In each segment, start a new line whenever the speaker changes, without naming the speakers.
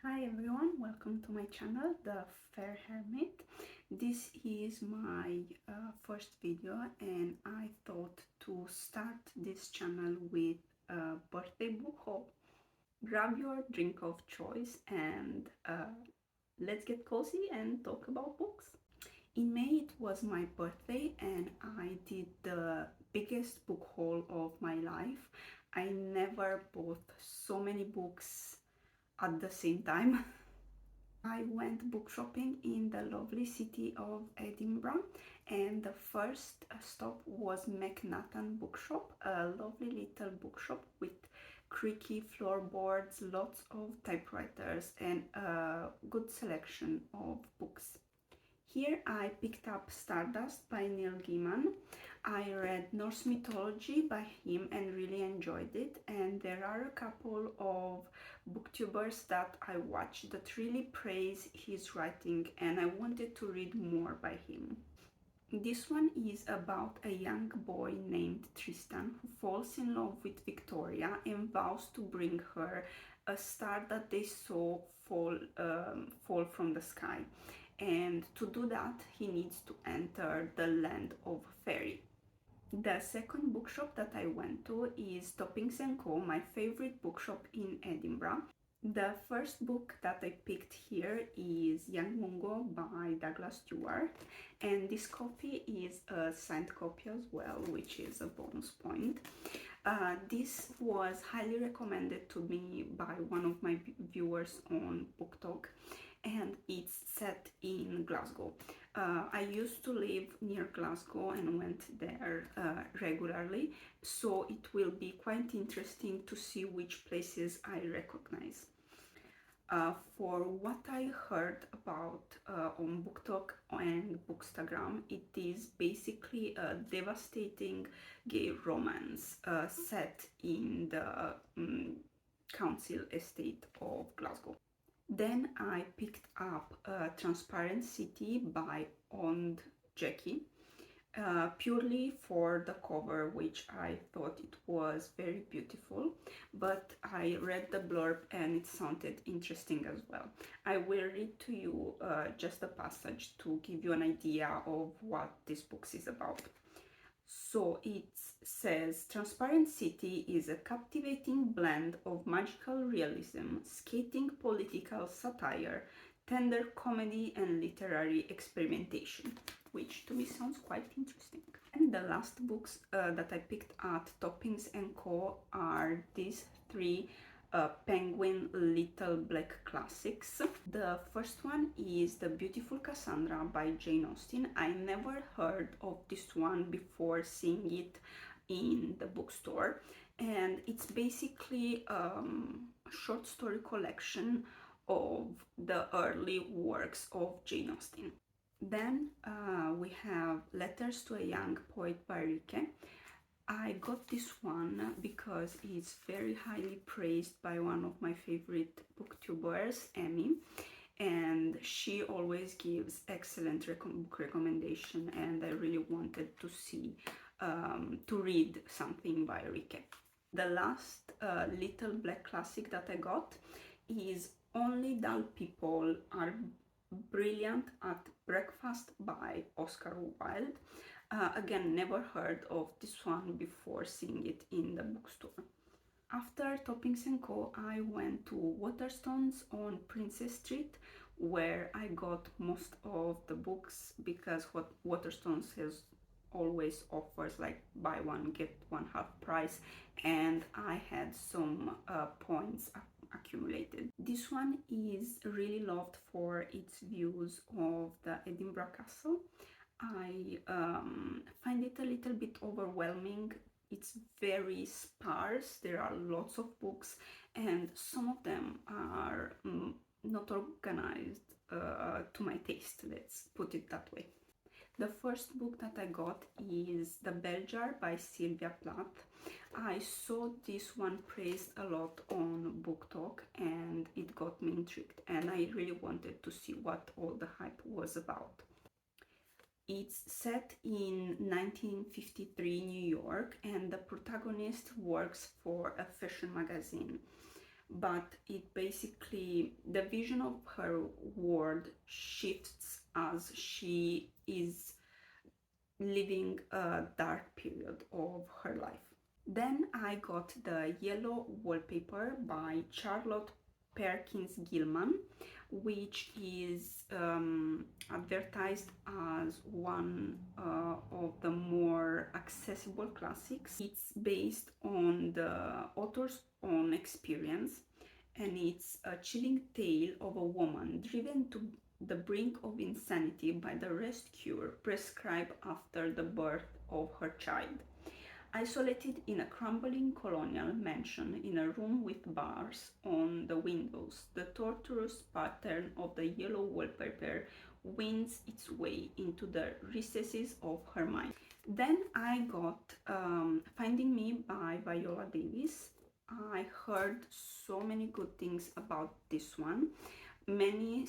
Hi everyone, welcome to my channel, The Fair Hermit. This is my first video and I thought to start this channel with a birthday book haul. Grab your drink of choice and let's get cozy and talk about books. In May it was my birthday and I did the biggest book haul of my life. I never bought so many books at the same time. I went book shopping in the lovely city of Edinburgh, and the first stop was McNaughton Bookshop, a lovely little bookshop with creaky floorboards, lots of typewriters, and a good selection of books. Here I picked up Stardust by Neil Gaiman. I read Norse mythology by him and really enjoyed it, and there are a couple of booktubers that I watch that really praise his writing and I wanted to read more by him. This one is about a young boy named Tristan who falls in love with Victoria and vows to bring her a star that they saw fall from the sky. And to do that, he needs to enter the land of fairy. The second bookshop that I went to is Toppings & Co, my favorite bookshop in Edinburgh. The first book that I picked here is Young Mungo by Douglas Stewart, and this copy is a signed copy as well, which is a bonus point. This was highly recommended to me by one of my viewers on BookTok, and it's set in Glasgow. I used to live near Glasgow and went there regularly, so it will be quite interesting to see which places I recognize. For what I heard about on BookTok and Bookstagram, it is basically a devastating gay romance set in the council estate of Glasgow. Then I picked up Transparent City by Ond Jackie, purely for the cover, which I thought it was very beautiful, but I read the blurb and it sounded interesting as well. I will read to you just a passage to give you an idea of what this book is about. So it says, Transparent City is a captivating blend of magical realism, skating political satire, tender comedy and literary experimentation, which to me sounds quite interesting. And the last books that I picked at Toppings & Co are these three Penguin Little Black Classics. The first one is The Beautiful Cassandra by Jane Austen. I never heard of this one before seeing it in the bookstore, and it's basically a short story collection of the early works of Jane Austen. Then we have Letters to a Young Poet by Rike. I got this one because it's very highly praised by one of my favorite booktubers, Emmy, and she always gives excellent book recommendation, and I really wanted to see, to read something by Rike. The last little black classic that I got is Only Dull People Are Brilliant at Breakfast by Oscar Wilde. Again, never heard of this one before seeing it in the bookstore. After Toppings & Co, I went to Waterstones on Princess Street, where I got most of the books because what Waterstones has always offers like buy one get one half price, and I had some points accumulated. This one is really loved for its views of the Edinburgh Castle. I find it a little bit overwhelming. It's very sparse. There are lots of books and some of them are not organized to my taste, let's put it that way. The first book that I got is The Bell Jar by Sylvia Plath. I saw this one praised a lot on BookTok and it got me intrigued, and I really wanted to see what all the hype was about. It's set in 1953 New York and the protagonist works for a fashion magazine. but it basically, the vision of her world shifts as she is living a dark period of her life. Then I got the Yellow Wallpaper by Charlotte Perkins Gilman, which is advertised as one of the more accessible classics. It's based on the author's own experience, and it's a chilling tale of a woman driven to the brink of insanity by the rest cure prescribed after the birth of her child. Isolated in a crumbling colonial mansion in a room with bars on the windows, the torturous pattern of the yellow wallpaper wins its way into the recesses of her mind. Then I got Finding Me by Viola Davis. I heard so many good things about this one. Many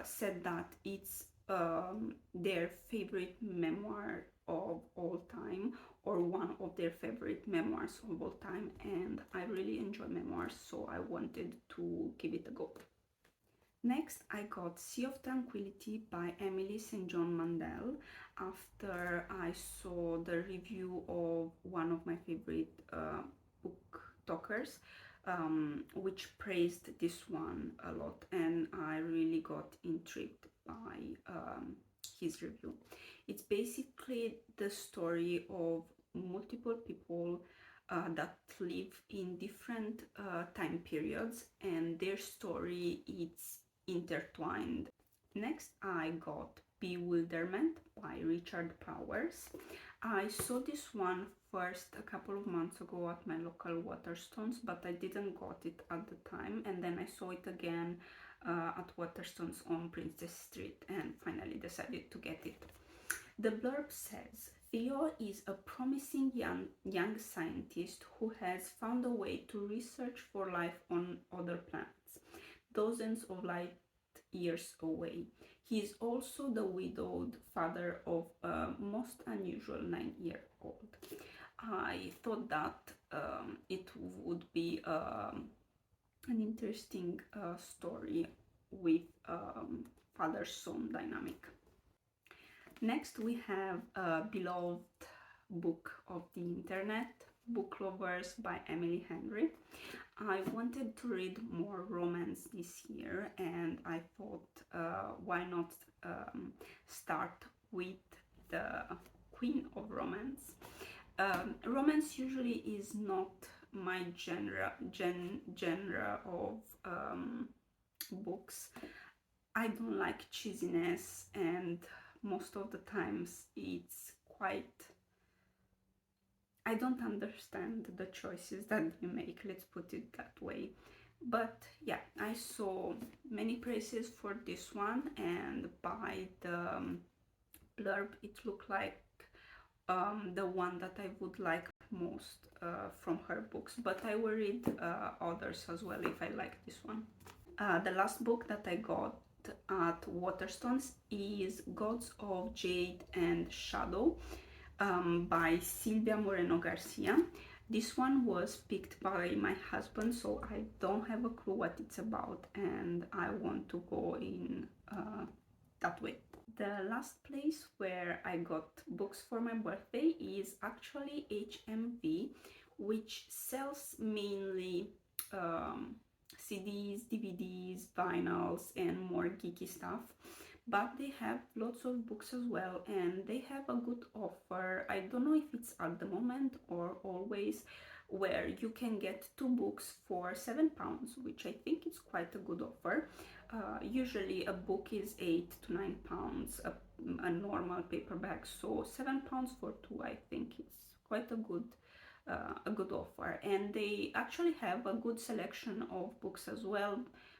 said that it's their favorite memoir of all time, or one of their favorite memoirs of all time, and I really enjoy memoirs, so I wanted to give it a go. Next, I got Sea of Tranquility by Emily St. John Mandel after I saw the review of one of my favorite book talkers, which praised this one a lot, and I really got intrigued by his review. It's basically the story of multiple people that live in different time periods, and their story is intertwined. Next, I got Bewilderment by Richard Powers. I saw this one first a couple of months ago at my local Waterstones, but I didn't got it at the time, and then I saw it again at Waterstones on Princess Street and finally decided to get it. The blurb says, Theo is a promising young scientist who has found a way to research for life on other planets, dozens of light years away. He is also the widowed father of a most unusual 9-year-old. I thought that it would be an interesting story with father-son dynamic. Next, we have a beloved book of the internet, Book Lovers by Emily Henry. I wanted to read more romance this year, and I thought why not start with the queen of romance. Romance usually is not my genre of books. I don't like cheesiness, and most of the times it's quite, I don't understand the choices that you make, let's put it that way. But yeah, I saw many praises for this one, and by the blurb it looked like the one that I would like most from her books, but I will read others as well if I like this one. The last book that I got at Waterstones is Gods of Jade and Shadow by Silvia Moreno Garcia. This one was picked by my husband, so I don't have a clue what it's about, and I want to go in that way. The last place where I got books for my birthday is actually HMV, which sells mainly CDs, DVDs, vinyls, and more geeky stuff. But they have lots of books as well, and they have a good offer. I don't know if it's at the moment or always, where you can get 2 books for £7, which I think is quite a good offer. Usually a book is £8 to £9, a normal paperback, so £7 for 2 I think is quite a good offer. And they actually have a good selection of books as well,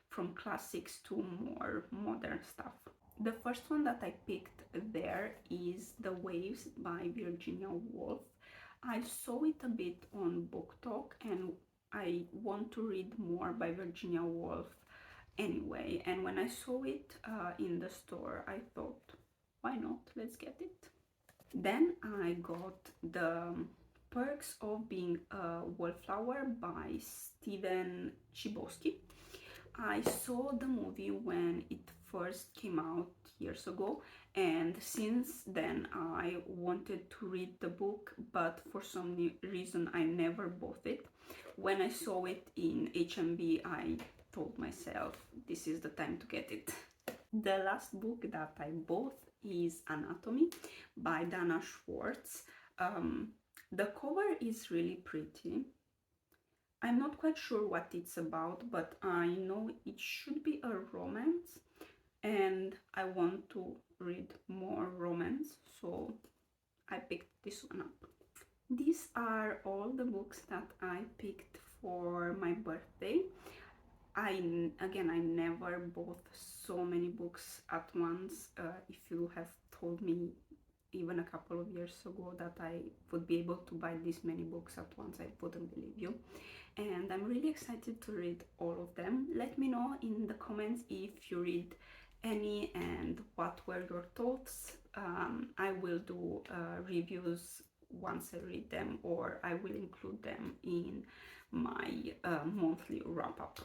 from classics to more modern stuff. The first one that I picked there is The Waves by Virginia Woolf. I saw it a bit on Book Talk, and I want to read more by Virginia Woolf anyway, and when I saw it in the store, I thought, why not, let's get it. Then I got the Perks of Being a Wallflower by Steven Chbosky. I saw the movie when it first came out years ago, and since then I wanted to read the book, but for some reason I never bought it. When I saw it in HMV, I told myself this is the time to get it. The last book that I bought is Anatomy by Dana Schwartz. The cover is really pretty. I'm not quite sure what it's about, but I know it should be a romance, and I want to read more romance, so I picked this one up. These are all the books that I picked for my birthday. I never bought so many books at once. If you have told me even a couple of years ago that I would be able to buy this many books at once, I wouldn't believe you. And I'm really excited to read all of them. Let me know in the comments if you read any and what were your thoughts. I will do reviews once I read them, or I will include them in my monthly wrap-up.